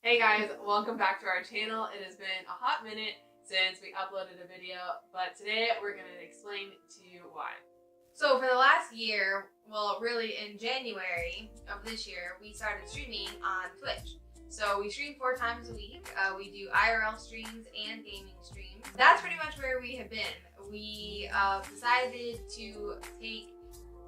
Hey guys, welcome back to our channel. It has been a hot minute since we uploaded a video, but today we're going to explain to you why. So for the last year, well really in January of this year, we started streaming on Twitch. So we stream 4 times a week. We do IRL streams and gaming streams. That's pretty much where we have been. We decided to take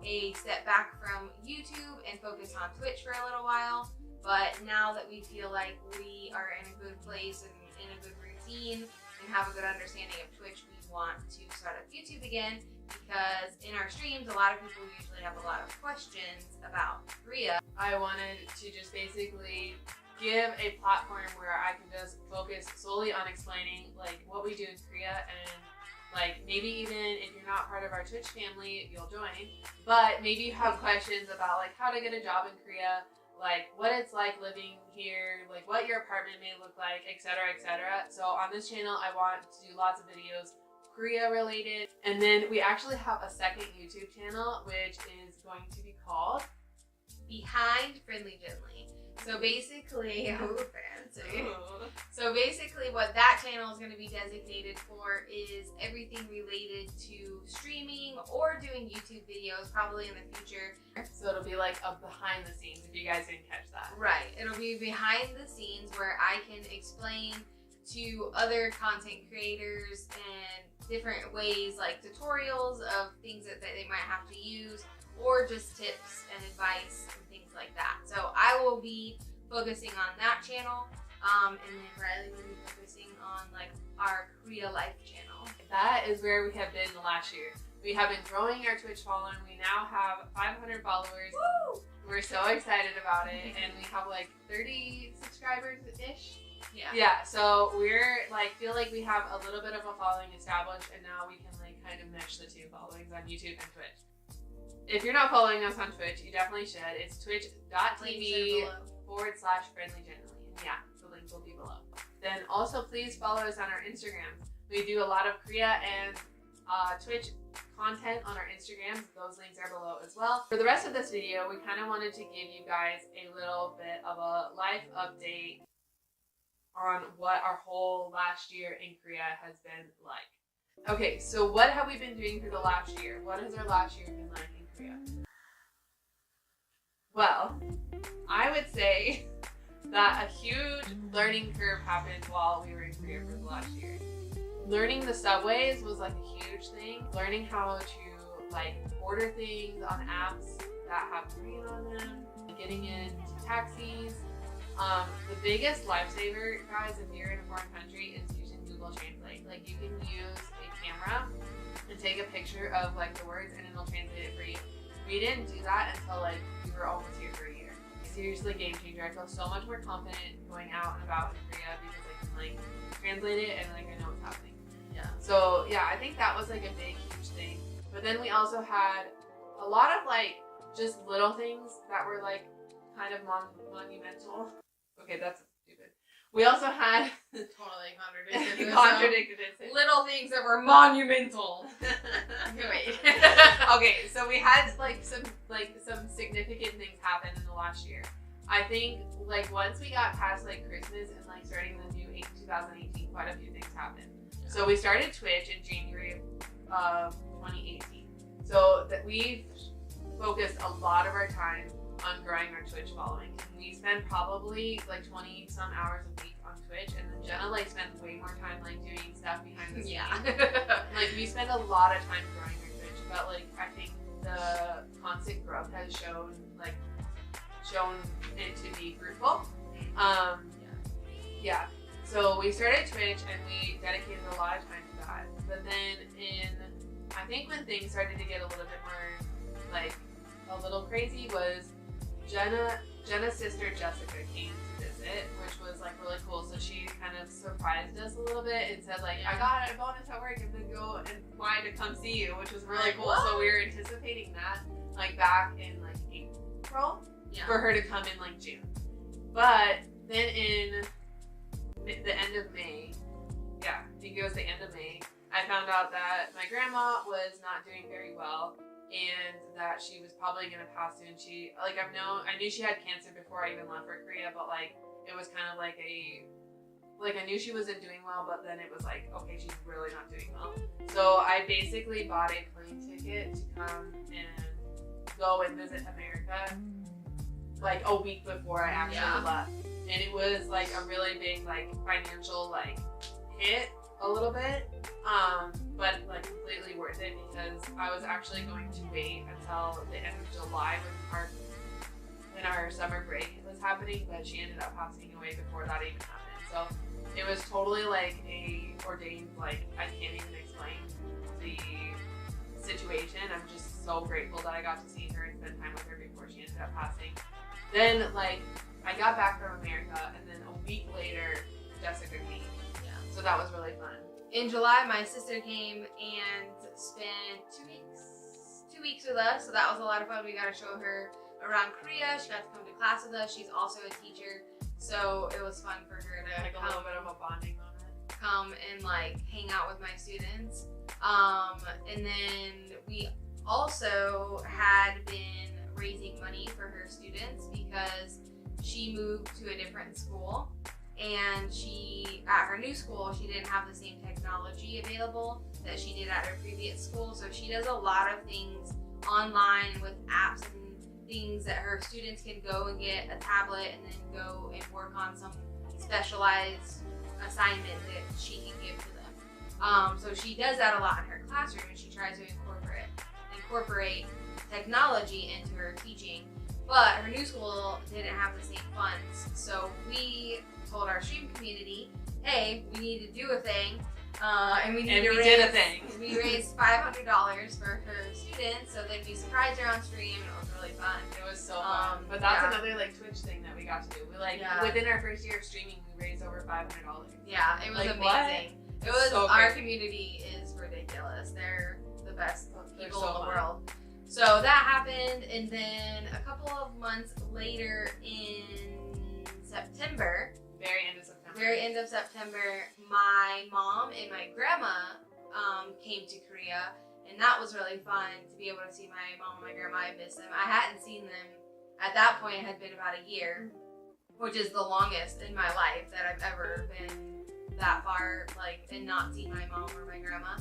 a step back from YouTube and focus on Twitch for a little while. But now that we feel like we are in a good place and in a good routine and have a good understanding of Twitch, we want to start up YouTube again, because in our streams, a lot of people usually have a lot of questions about Korea. I wanted to just basically give a platform where I can just focus solely on explaining like what we do in Korea, and like maybe even if you're not part of our Twitch family, you'll join. But maybe you have questions about like how to get a job in Korea, like what it's like living here, like what your apartment may look like, etc, etc. So on this channel I want to do lots of videos Korea related, and then we actually have a second YouTube channel which is going to be called Behind Friendly Gently. So basically, fancy. Ooh. So basically what that channel is going to be designated for is everything related to streaming or doing YouTube videos probably in the future. So it'll be like a behind the scenes if you guys didn't catch that. Right. It'll be behind the scenes where I can explain to other content creators and different ways, like tutorials of things that they might have to use, or just tips and advice and things like that. So I will be focusing on that channel, and then Riley will be focusing on like our Korea Life channel. That is where we have been the last year. We have been growing our Twitch following. We now have 500 followers. Woo! We're so excited about it, and we have like 30 subscribers-ish. Yeah. Yeah, so we're like feel like we have a little bit of a following established, and now we can like kind of mesh the two followings on YouTube and Twitch. If you're not following us on Twitch, you definitely should. It's twitch.tv/friendlygently. And yeah, the link will be below. Then also please follow us on our Instagram. We do a lot of Korea and Twitch content on our Instagrams. Those links are below as well. For the rest of this video, we kind of wanted to give you guys a little bit of a life update on what our whole last year in Korea has been like. Okay, so what have we been doing for the last year? What has our last year been like in Korea? Well, I would say that a huge learning curve happened while we were in Korea for the last year. Learning the subways was like a huge thing. Learning how to like order things on apps that have Korean on them. Getting into taxis. The biggest lifesaver, guys, if you're in a foreign country, is using Google Translate. Like, you can use a camera and take a picture of like the words, and it'll translate it for you. We didn't do that until like we were almost here for a year. Seriously, game changer. I feel so much more confident going out and about in Korea because I can like translate it and like I know what's happening. Yeah. So yeah, I think that was like a big, huge thing. But then we also had a lot of like just little things that were like kind of monumental. Okay, that's stupid. We also had Totally contradicted. contradicted it. Little things that were monumental. Wait. Okay, so we had like some significant things happen in the last year. I think like once we got past like Christmas and like starting the new 2018, quite a few things happened. Yeah. So we started Twitch in January of 2018. So that we've focused a lot of our time on growing our Twitch following. We spend probably like 20 some hours a week on Twitch, and then Jenna like spends way more time like doing stuff behind the scenes. Yeah. Like we spend a lot of time growing our Twitch, but like I think the constant growth has shown it to be fruitful. Yeah. So we started Twitch and we dedicated a lot of time to that. But then I think when things started to get a little bit more like a little crazy was Jenna's sister Jessica came to visit, which was like really cool. So she kind of surprised us a little bit and said like, I got a bonus at work and then go and fly to come see you, which was really cool. What? So we were anticipating that like back in like April for her to come in like June. But then in the end of May, I think it was the end of May, I found out that my grandma was not doing very well and that she was probably gonna pass soon. I knew she had cancer before I even left for Korea, but like it was kind of like I knew she wasn't doing well, but then it was like, okay, she's really not doing well. So I basically bought a plane ticket to come and go and visit America like a week before I actually left. And it was like a really big like financial like hit a little bit, but like completely worth it because I was actually going to wait until the end of July when our summer break was happening, but she ended up passing away before that even happened. So it was totally like a ordained, like I can't even explain the situation. I'm just so grateful that I got to see her and spend time with her before she ended up passing. Then like I got back from America, and then a week later Jessica came. Yeah. So that was really fun. In July, my sister came and spent 2 weeks with us, so that was a lot of fun. We got to show her around Korea. She got to come to class with us. She's also a teacher, so it was fun for her to like a little bit of a bonding moment. Come and like hang out with my students. And then we also had been raising money for her students because she moved to a different school, and at her new school she didn't have the same technology available that she did at her previous school, so she does a lot of things online with apps and things that her students can go and get a tablet and then go and work on some specialized assignment that she can give to them. So she does that a lot in her classroom, and she tries to incorporate technology into her teaching. But her new school didn't have the same funds, so we told our stream community, hey, we need to do a thing, and we did a thing. We raised $500 for her students, so then we surprised her on stream, and it was really fun. It was so fun. But that's another like Twitch thing that we got to do. We within our first year of streaming, we raised over $500. Yeah, it was like, amazing. What? It was so our great. Community is ridiculous. They're the best people so in the fun. world. So that happened, and then a couple of months later in September, very end of September, my mom and my grandma came to Korea, and that was really fun to be able to see my mom and my grandma. I miss them. I hadn't seen them at that point. It had been about a year, which is the longest in my life that I've ever been that far, like, and not seen my mom or my grandma.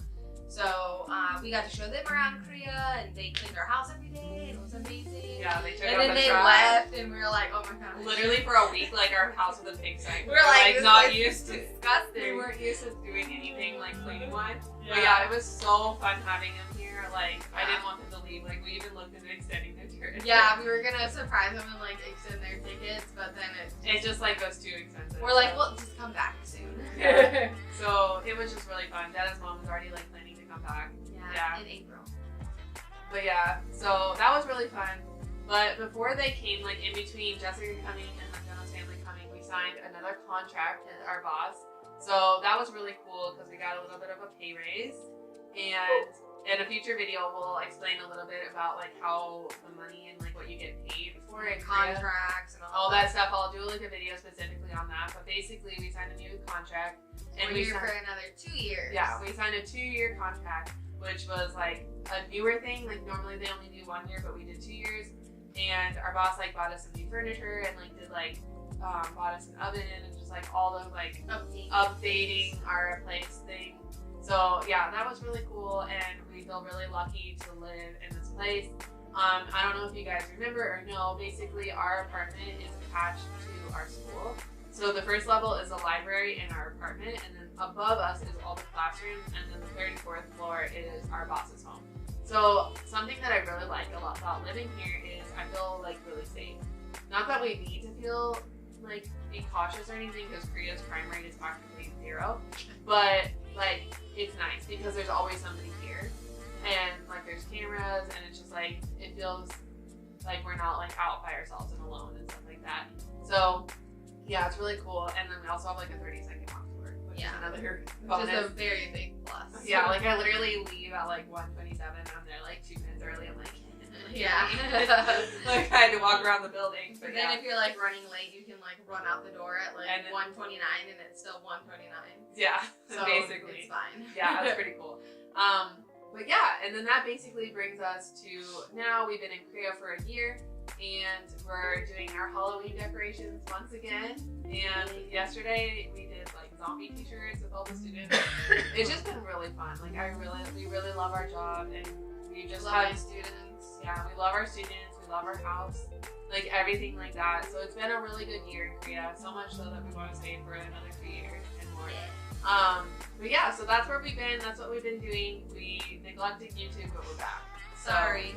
So we got to show them around Korea, and they cleaned our house every day. It was amazing. Yeah, they took and out then the they trash. left, and we were like, oh my god. Literally for a week, like our house was a pigsty. We were like not used to. disgusting. We weren't used to doing anything like cleaning wise. Yeah. But yeah, it was so fun having them here. Like I didn't want them to leave. Like we even looked into extending their tour. Yeah, we were gonna surprise them and like extend their tickets, but then it just like goes too expensive. we're like, well, just come back soon. Yeah. So it was just really fun. Dad's mom was already like planning to come back. Yeah, in April. But yeah, so that was really fun. But before they came, like in between Jessica coming and then Jenna's family coming, we signed another contract with our boss. So that was really cool because we got a little bit of a pay raise. And in a future video, we'll explain a little bit about like how the money and like what you get paid for in Korea. Contracts and all that stuff. I'll do like a video specifically on that. But basically, we signed a new contract. And we're here for another 2 years. Yeah, we signed a 2-year contract, which was like a newer thing. Like normally they only do 1 year, but we did 2 years. And our boss like bought us some new furniture and like did like bought us an oven and just like all of like updating our place thing. So yeah, that was really cool, and we feel really lucky to live in this place. I don't know if you guys remember or know, basically our apartment is attached to our school. So the first level is a library in our apartment, and then above us is all the classrooms, and then the 3rd and 4th floor is our boss's home. So something that I really like a lot about living here is I feel like really safe. Not that we need to feel like be cautious or anything, because Korea's crime rate is practically 0, but like it's nice because there's always somebody here, and like there's cameras, and it's just like it feels like we're not like out by ourselves and alone and stuff like that. So yeah, it's really cool. And then we also have like a 30-second walk to work, which is another bonus. Which is a very big plus. Yeah, like I literally leave at like 1:27 and I'm there like 2 minutes early. I'm like, yeah. Like I had to walk around the building. But then if you're like running late, you can like run out the door at like 1:29 and it's still 1:29. Yeah, so basically. It's fine. Yeah, that's pretty cool. But yeah, and then that basically brings us to now. We've been in Korea for a year, and we're doing our Halloween decorations once again. And yesterday we did like zombie t-shirts with all the students. It's just been really fun. Like we really love our job, and we just love had our students. Yeah, we love our students. We love our house, like everything like that. So it's been a really good year in Korea. So much so that we want to stay for another 2 years and more. But yeah, so that's where we've been. That's what we've been doing. We neglected YouTube, but we're back. Sorry.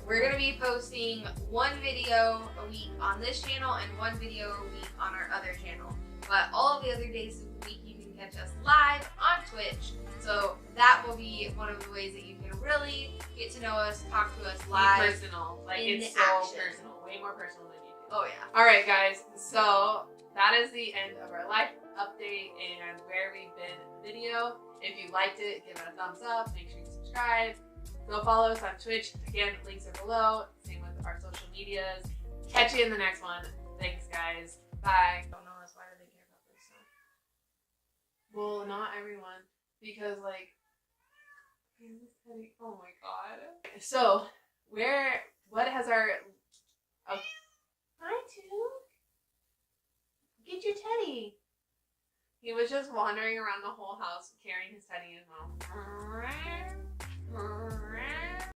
We're going to be posting one video a week on this channel and one video a week on our other channel. But all of the other days of the week, you can catch us live on Twitch. So that will be one of the ways that you can really get to know us, talk to us live. Be personal. Like, in it's the so action. personal. Way more personal than YouTube. Oh, yeah. All right, guys. So that is the end of our life update and where we've been in the video. If you liked it, give it a thumbs up. Make sure you subscribe. Go follow us on Twitch. Again, links are below. Same with our social medias. Catch you in the next one. Thanks, guys. Bye. Don't know us. Why do they care about this stuff? Well, not everyone. Because, like, oh my god. So, what has our, hi, Toon. Get your teddy. He was just wandering around the whole house carrying his teddy in his mouth.